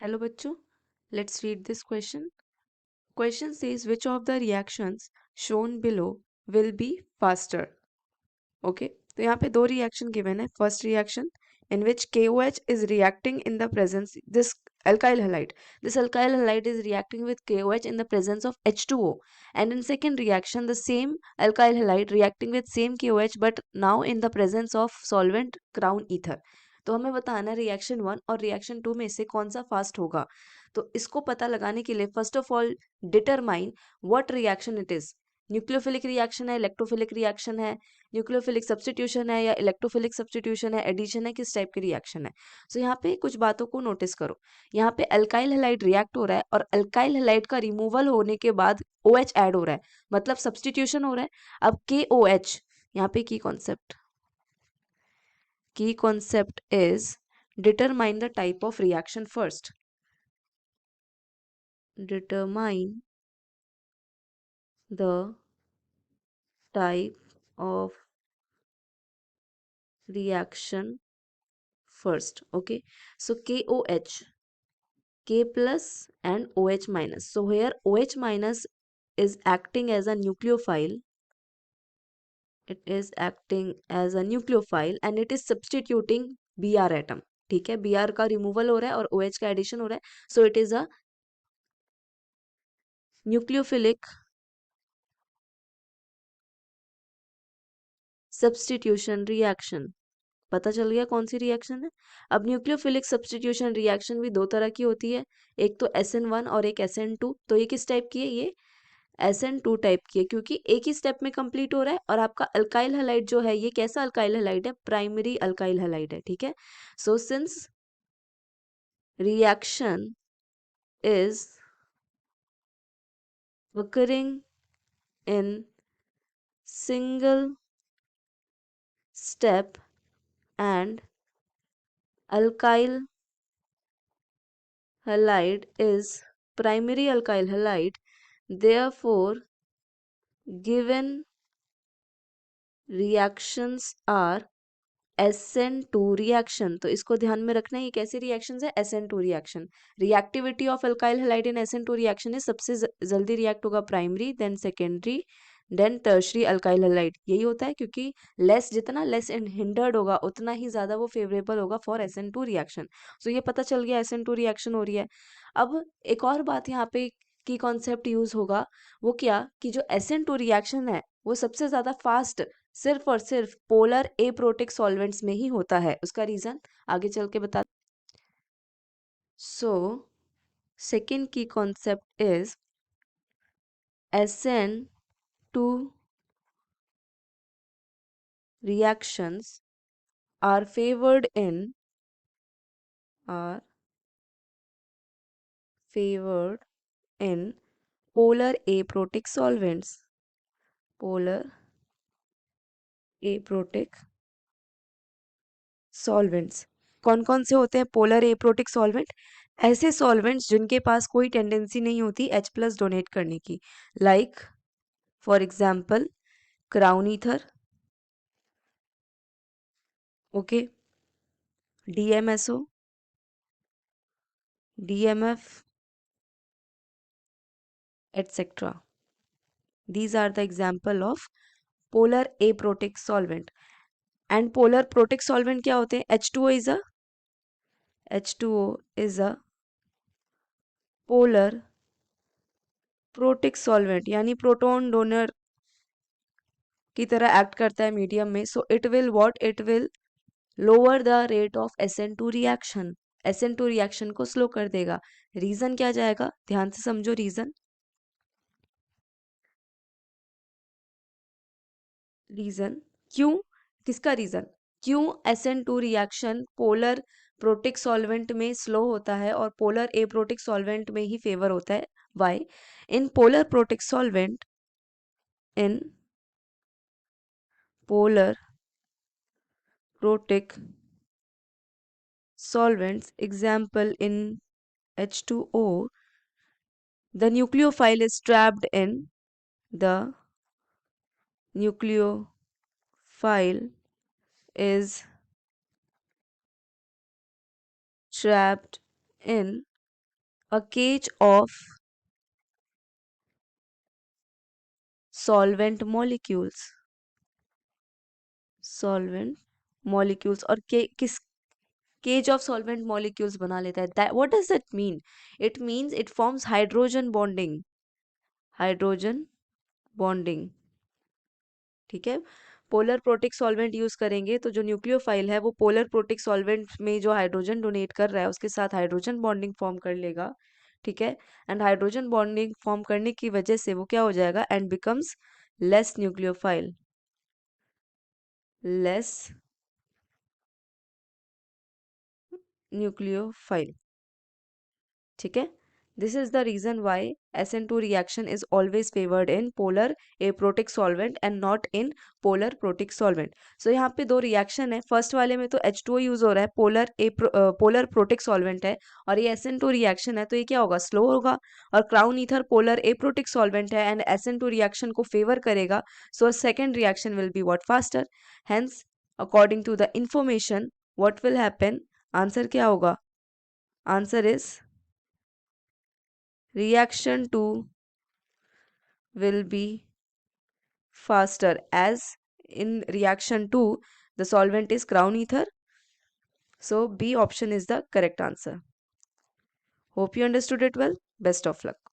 Hello बच्चों, let's read this question. Question says which of the reactions shown below will be faster? Okay, तो यहाँ पे दो reaction given है. First reaction in which KOH is reacting in the presence this alkyl halide. This alkyl halide is reacting with KOH in the presence of H2O. And in second reaction, the same alkyl halide reacting with same KOH but now in the presence of solvent crown ether. तो हमें बताना है reaction 1 और reaction 2 में से कौन सा fast होगा. तो इसको पता लगाने के लिए first of all determine what reaction it is. Nucleophilic reaction है, इलेक्ट्रोफिलिक रिएक्शन है, न्यूक्लियोफिलिक सब्स्टिट्यूशन है या इलेक्ट्रोफिलिक सब्स्टिट्यूशन है, एडिशन है, किस टाइप की रिएक्शन है. सो यहाँ पे कुछ बातों को नोटिस करो. यहाँ पे अल्काइल हैलाइड रिएक्ट हो रहा है और अल्काइल हैलाइड का रिमूवल होने के बाद OH ऐड हो रहा है, मतलब सब्स्टिट्यूशन हो रहा है. अब KOH यहाँ पे की concept is determine the type of reaction first. Determine the type of reaction first. Okay, so KOH, K plus and OH minus. So here OH minus is acting as a nucleophile. It is acting as a nucleophile and it is substituting Br atom. ठीक है, Br का removal हो रहा है और OH का addition हो रहा है. So it is a nucleophilic substitution reaction. पता चल गया कौन सी रिएक्शन है. अब न्यूक्लियोफिलिक सब्स्टिट्यूशन रिएक्शन भी दो तरह की होती है, एक तो SN1 और एक SN2. तो ये किस टाइप की है, ये SN2 टाइप की है क्योंकि एक ही स्टेप में कंप्लीट हो रहा है. और आपका अल्काइल हैलाइड जो है ये कैसा अल्काइल हैलाइड है, प्राइमरी अल्काइल हैलाइड है. ठीक है, so since reaction is occurring in single step and alkyl halide is primary alkyl halide, therefore given reactions are SN2 reaction. तो इसको ध्यान में रखना है, ये कैसी रिएक्शंस है, SN2 reaction. Reactivity of alkyl halide in SN2 reaction है सबसे जल्दी रिएक्ट होगा primary, then secondary, then tertiary alkyl halide. यही होता है क्योंकि जितना लेस हिंडर्ड होगा उतना ही ज्यादा वो फेवरेबल होगा फॉर SN2 रिएक्शन. सो ये पता चल गया SN2 रिएक्शन हो रही है. अब एक और बात यहाँ पे की कॉन्सेप्ट यूज होगा, वो क्या कि जो SN2 रिएक्शन है वो सबसे ज्यादा फास्ट सिर्फ और सिर्फ पोलर एप्रोटिक सॉल्वेंट्स में ही होता है. उसका रीजन आगे चल के बता. सो सेकेंड की concept is SN2 reactions are are favored in polar aprotic solvents. Polar aprotic solvents कौन कौन से होते हैं पोलर एप्रोटिक सॉल्वेंट? ऐसे सॉल्वेंट्स जिनके पास कोई टेंडेंसी नहीं होती H+ डोनेट करने की, like for example crown ether, okay, DMSO, DMF, etc. These are the example of polar aprotic solvent. And polar protic solvent क्या होते हैं? H2O is a polar protic solvent, यानी प्रोटॉन डोनर की तरह act करता है मीडियम में. So it will lower the rate of SN2 reaction. SN2 reaction को स्लो कर देगा. रीजन क्या जाएगा, ध्यान से समझो रीजन. रीजन क्यों, किसका रीजन, क्यों SN2 reaction polar protic solvent में स्लो होता है और पोलर एप्रोटिक सॉल्वेंट में ही फेवर होता है. Why? In polar protic solvent, in polar protic solvents, example in H2O, the nucleophile is trapped in the nucleophile is trapped in A cage of solvent molecules, solvent molecules, और किस cage of solvent molecules बना लेता है, that what does that mean? It means it forms hydrogen bonding, hydrogen bonding. ठीक है, polar protic solvent use करेंगे तो जो न्यूक्लियोफाइल है वो पोलर प्रोटिक सॉल्वेंट में जो हाइड्रोजन डोनेट कर रहा है उसके साथ हाइड्रोजन बॉन्डिंग फॉर्म कर लेगा। ठीक है, एंड हाइड्रोजन बॉन्डिंग फॉर्म करने की वजह से वो क्या हो जाएगा, and becomes less nucleophile, less nucleophile. ठीक है, this is the reason why SN2 reaction is always favoured in polar aprotic solvent and not in polar protic solvent. So यहाँ पे दो रिएक्शन है, फर्स्ट वाले में तो H2O यूज हो रहा है, पोलर प्रोटिक सॉल्वेंट है, और ये SN2 रिएक्शन है तो ये क्या होगा, स्लो होगा। और crown ether polar aprotic solvent है एंड SN2 रिएक्शन को फेवर करेगा, so second reaction will be what, faster. Hence according to the information what will happen, answer क्या होगा, answer is reaction 2 will be faster, as in reaction 2 the solvent is crown ether, so B option is the correct answer. Hope you understood it well. Best of luck.